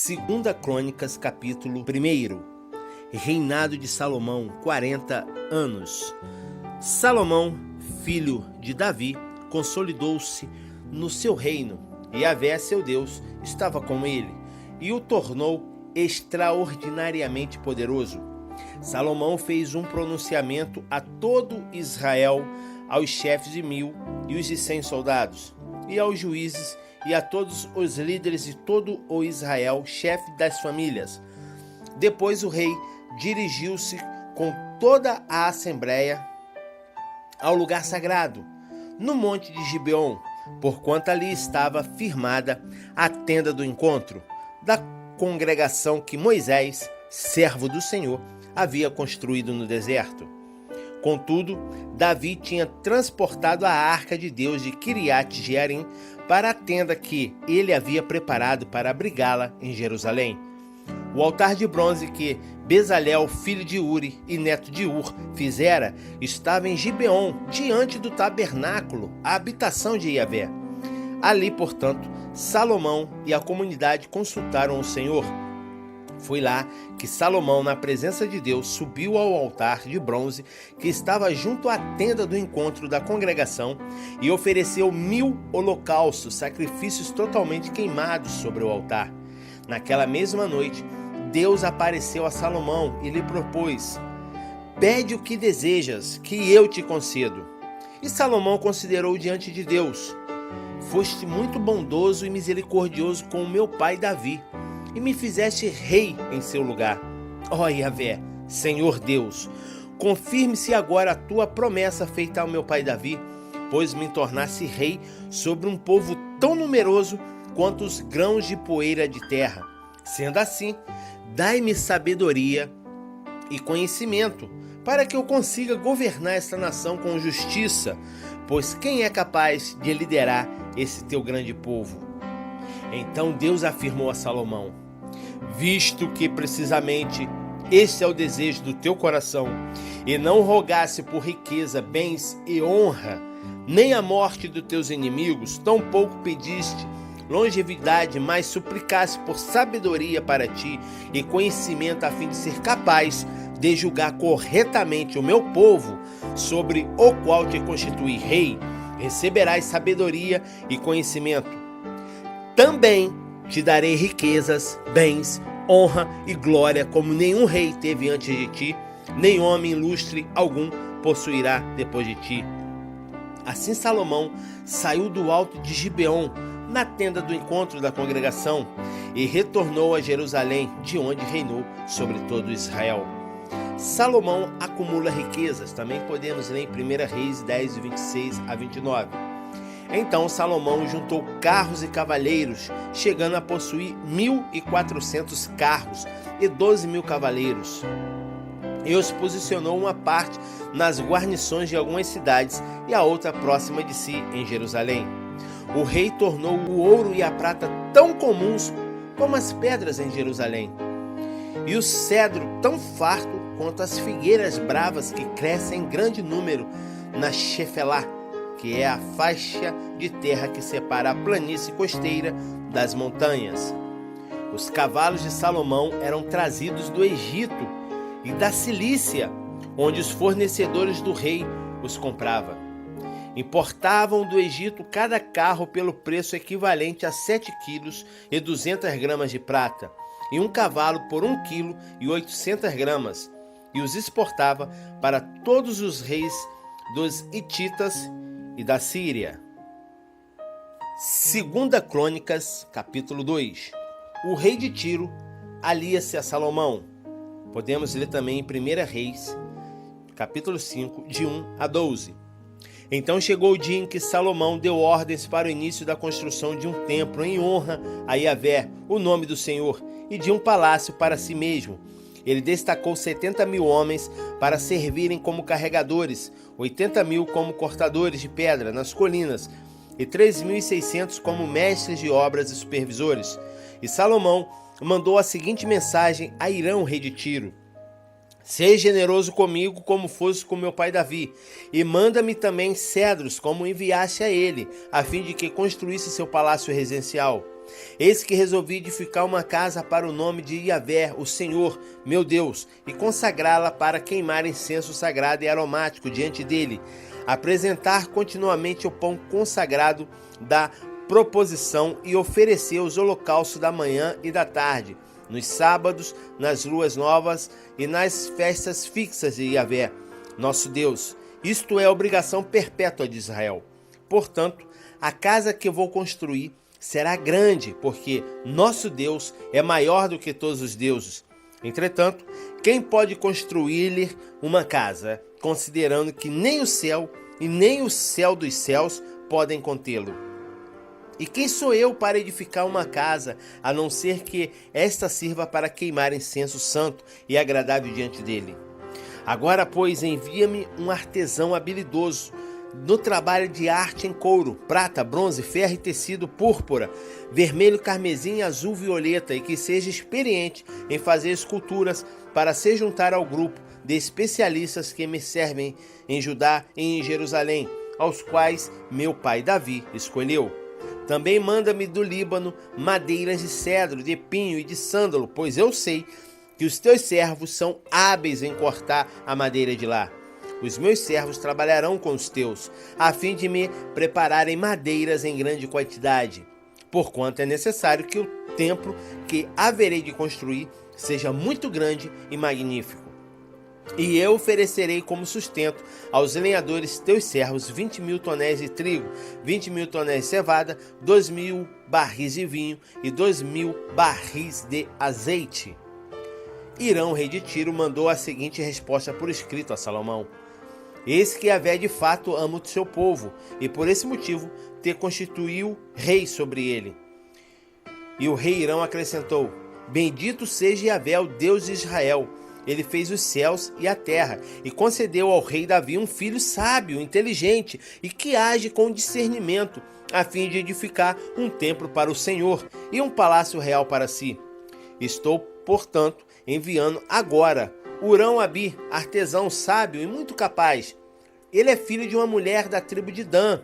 Segunda Crônicas, capítulo 1. Reinado de Salomão, 40 anos. Salomão, filho de Davi, consolidou-se no seu reino, e Yahvé, seu Deus, estava com ele, e o tornou extraordinariamente poderoso. Salomão fez um pronunciamento a todo Israel, aos chefes de 1000 e os de 100 soldados, e aos juízes e a todos os líderes de todo o Israel, chefe das famílias. Depois o rei dirigiu-se com toda a assembleia ao lugar sagrado, no monte de Gibeon, porquanto ali estava firmada a tenda do encontro da congregação que Moisés, servo do Senhor, havia construído no deserto. Contudo, Davi tinha transportado a arca de Deus de Quiriate-Jearim para a tenda que ele havia preparado para abrigá-la em Jerusalém. O altar de bronze que Bezalel, filho de Uri e neto de Ur, fizera, estava em Gibeon, diante do tabernáculo, a habitação de Yahvé. Ali, portanto, Salomão e a comunidade consultaram o Senhor. Foi lá que Salomão, na presença de Deus, subiu ao altar de bronze que estava junto à tenda do encontro da congregação e ofereceu 1000 holocaustos, sacrifícios totalmente queimados sobre o altar. Naquela mesma noite, Deus apareceu a Salomão e lhe propôs: pede o que desejas, que eu te concedo. E Salomão considerou diante de Deus: foste muito bondoso e misericordioso com o meu pai Davi, e me fizeste rei em seu lugar. Ó Yahvé, Senhor Deus, confirme-se agora a tua promessa feita ao meu pai Davi, pois me tornasse rei sobre um povo tão numeroso quanto os grãos de poeira de terra. Sendo assim, dai-me sabedoria e conhecimento, para que eu consiga governar esta nação com justiça, pois quem é capaz de liderar esse teu grande povo? Então Deus afirmou a Salomão: visto que precisamente este é o desejo do teu coração, e não rogasse por riqueza, bens e honra, nem a morte dos teus inimigos, tampouco pediste longevidade, mas suplicasse por sabedoria para ti e conhecimento, a fim de ser capaz de julgar corretamente o meu povo, sobre o qual te constituí rei, receberás sabedoria e conhecimento. Também te darei riquezas, bens, honra e glória, como nenhum rei teve antes de ti, nem homem ilustre algum possuirá depois de ti. Assim Salomão saiu do alto de Gibeon, na tenda do encontro da congregação, e retornou a Jerusalém, de onde reinou sobre todo Israel. Salomão acumula riquezas, também podemos ler em 1 Reis 10, 26 a 29. Então Salomão juntou carros e cavaleiros, chegando a possuir 1.400 carros e 12.000 cavaleiros. E os posicionou uma parte nas guarnições de algumas cidades e a outra próxima de si, em Jerusalém. O rei tornou o ouro e a prata tão comuns como as pedras em Jerusalém, e o cedro tão farto quanto as figueiras bravas que crescem em grande número na Shefelá, que é a faixa de terra que separa a planície costeira das montanhas. Os cavalos de Salomão eram trazidos do Egito e da Cilícia, onde os fornecedores do rei os compravam. Importavam do Egito cada carro pelo preço equivalente a 7 quilos e 200 gramas de prata, e um cavalo por 1 quilo e 800 gramas, e os exportava para todos os reis dos Hititas e da Síria. Segunda Crônicas, capítulo 2. O rei de Tiro alia-se a Salomão. Podemos ler também em 1 Reis, capítulo 5, de 1 a 12. Então chegou o dia em que Salomão deu ordens para o início da construção de um templo em honra a Yahvé, o nome do Senhor, e de um palácio para si mesmo. Ele destacou 70.000 homens para servirem como carregadores, 80.000 como cortadores de pedra nas colinas, e 3.600 como mestres de obras e supervisores. E Salomão mandou a seguinte mensagem a Irão, rei de Tiro: seja generoso comigo como fosse com meu pai Davi, e manda-me também cedros como enviaste a ele, a fim de que construísse seu palácio residencial. Eis que resolvi edificar uma casa para o nome de Yahvé, o Senhor, meu Deus, e consagrá-la para queimar incenso sagrado e aromático diante dele, apresentar continuamente o pão consagrado da proposição e oferecer os holocaustos da manhã e da tarde, nos sábados, nas luas novas e nas festas fixas de Yahvé, nosso Deus. Isto é obrigação perpétua de Israel. Portanto, a casa que eu vou construir será grande, porque nosso Deus é maior do que todos os deuses. Entretanto, quem pode construir-lhe uma casa, considerando que nem o céu e nem o céu dos céus podem contê-lo? E quem sou eu para edificar uma casa, a não ser que esta sirva para queimar incenso santo e agradável diante dele? Agora, pois, envia-me um artesão habilidoso no trabalho de arte em couro, prata, bronze, ferro e tecido púrpura, vermelho, carmesim, azul, violeta, e que seja experiente em fazer esculturas para se juntar ao grupo de especialistas que me servem em Judá e em Jerusalém, aos quais meu pai Davi escolheu. Também manda-me do Líbano madeiras de cedro, de pinho e de sândalo, pois eu sei que os teus servos são hábeis em cortar a madeira de lá. Os meus servos trabalharão com os teus, a fim de me prepararem madeiras em grande quantidade, porquanto é necessário que o templo que haverei de construir seja muito grande e magnífico. E eu oferecerei como sustento aos lenhadores teus servos 20.000 tonéis de trigo, 20.000 tonéis de cevada, 2.000 barris de vinho e 2.000 barris de azeite. Irão, rei de Tiro, mandou a seguinte resposta por escrito a Salomão: eis que Yahvé de fato ama o seu povo, e por esse motivo te constituiu rei sobre ele. E o rei Irão acrescentou: bendito seja Yahvé, o Deus de Israel. Ele fez os céus e a terra, e concedeu ao rei Davi um filho sábio, inteligente e que age com discernimento, a fim de edificar um templo para o Senhor e um palácio real para si. Estou, portanto, enviando agora Hurão-Abi, artesão sábio e muito capaz. Ele é filho de uma mulher da tribo de Dan,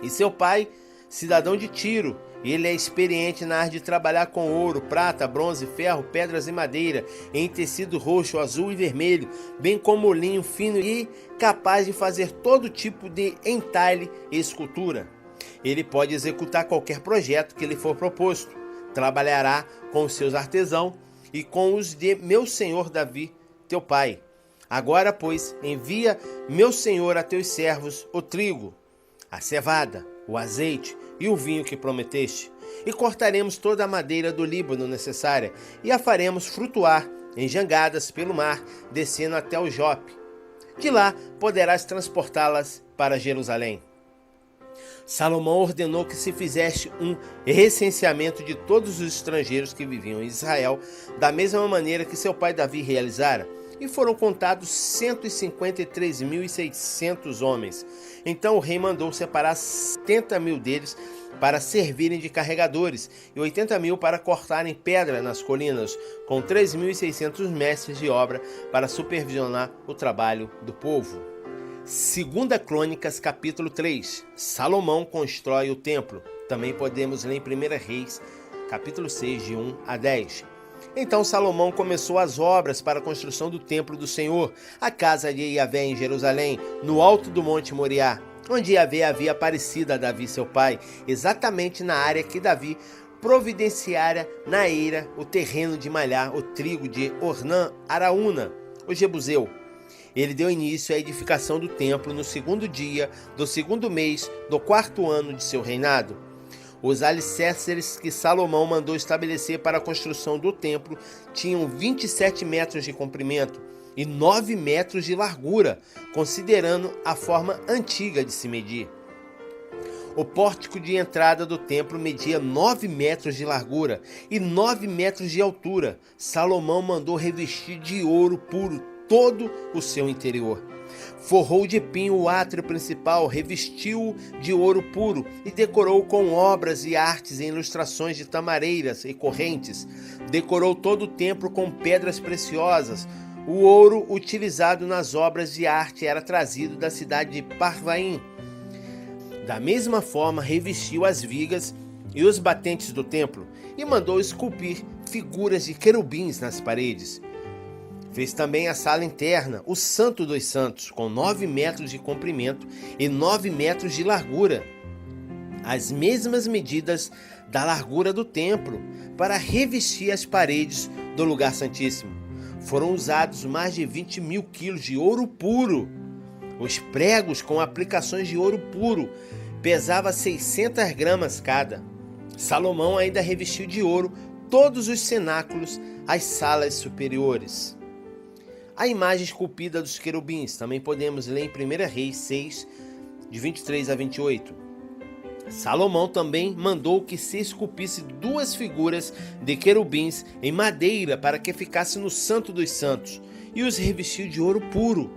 e seu pai, cidadão de Tiro. Ele é experiente na arte de trabalhar com ouro, prata, bronze, ferro, pedras e madeira, em tecido roxo, azul e vermelho, bem como linho fino, e capaz de fazer todo tipo de entalhe e escultura. Ele pode executar qualquer projeto que lhe for proposto. Trabalhará com os seus artesãos e com os de meu senhor Davi, teu pai. Agora, pois, envia meu senhor a teus servos o trigo, a cevada, o azeite e o vinho que prometeste, e cortaremos toda a madeira do Líbano necessária, e a faremos frutuar em jangadas pelo mar, descendo até o Jope. De lá poderás transportá-las para Jerusalém. Salomão ordenou que se fizesse um recenseamento de todos os estrangeiros que viviam em Israel, da mesma maneira que seu pai Davi realizara, e foram contados 153.600 homens. Então o rei mandou separar 70.000 deles para servirem de carregadores e 80.000 para cortarem pedra nas colinas, com 3.600 mestres de obra para supervisionar o trabalho do povo. 2 Crônicas, capítulo 3. Salomão constrói o templo. Também podemos ler em 1 Reis, capítulo 6, de 1 a 10. Então Salomão começou as obras para a construção do templo do Senhor, a casa de Yahvé em Jerusalém, no alto do monte Moriá, onde Yahvé havia aparecido a Davi seu pai, exatamente na área que Davi providenciara na eira o terreno de malhar o trigo de Ornã Araúna, o Jebuseu. Ele deu início à edificação do templo no 2º dia do 2º mês do 4º ano de seu reinado. Os alicerces que Salomão mandou estabelecer para a construção do templo tinham 27 metros de comprimento e 9 metros de largura, considerando a forma antiga de se medir. O pórtico de entrada do templo media 9 metros de largura e 9 metros de altura. Salomão mandou revestir de ouro puro todo o seu interior. Forrou de pinho o átrio principal, revestiu-o de ouro puro e decorou com obras e artes e ilustrações de tamareiras e correntes. Decorou todo o templo com pedras preciosas. O ouro utilizado nas obras de arte era trazido da cidade de Parvaim. Da mesma forma, revestiu as vigas e os batentes do templo, e mandou esculpir figuras de querubins nas paredes. Fez também a sala interna, o Santo dos Santos, com 9 metros de comprimento e 9 metros de largura, as mesmas medidas da largura do templo, para revestir as paredes do lugar santíssimo. Foram usados mais de 20 mil quilos de ouro puro. Os pregos com aplicações de ouro puro pesavam 600 gramas cada. Salomão ainda revestiu de ouro todos os cenáculos, as salas superiores. A imagem esculpida dos querubins também podemos ler em 1 Reis 6, de 23 a 28. Salomão também mandou que se esculpisse 2 figuras de querubins em madeira para que ficasse no Santo dos Santos, e os revestiu de ouro puro,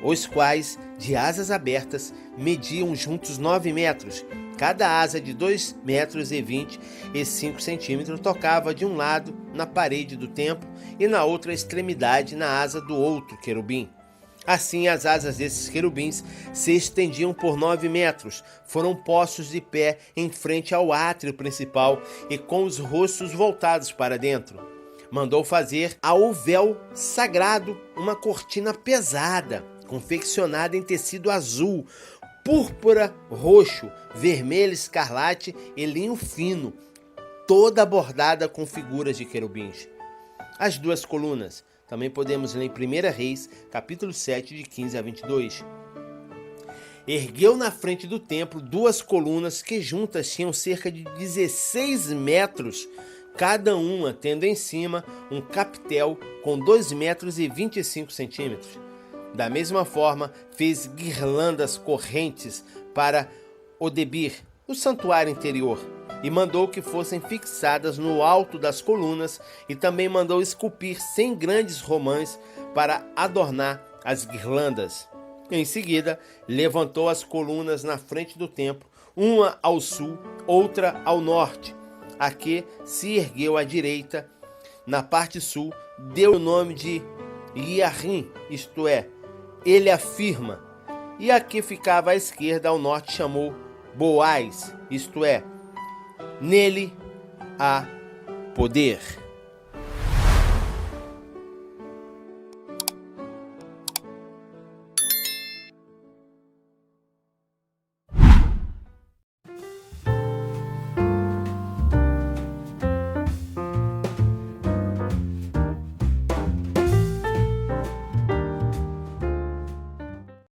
os quais, de asas abertas, mediam juntos 9 metros. Cada asa de 2 metros e 25 centímetros tocava de um lado na parede do templo e na outra extremidade na asa do outro querubim. Assim, as asas desses querubins se estendiam por 9 metros, foram postos de pé em frente ao átrio principal e com os rostos voltados para dentro. Mandou fazer ao véu sagrado uma cortina pesada, confeccionada em tecido azul, púrpura, roxo, vermelho, escarlate e linho fino, toda bordada com figuras de querubins. As 2 colunas também podemos ler em 1 Reis, capítulo 7, de 15 a 22. Ergueu na frente do templo 2 colunas que juntas tinham cerca de 16 metros, cada uma tendo em cima um capitel com 2 metros e 25 centímetros. Da mesma forma, fez guirlandas correntes para Odebir, o santuário interior, e mandou que fossem fixadas no alto das colunas, e também mandou esculpir 100 grandes romãs para adornar as guirlandas. Em seguida, levantou as colunas na frente do templo, uma ao sul, outra ao norte. A que se ergueu à direita, na parte sul, deu o nome de Iarim, isto é, ele afirma, e a que ficava à esquerda ao norte chamou Boaz, isto é, nele há poder.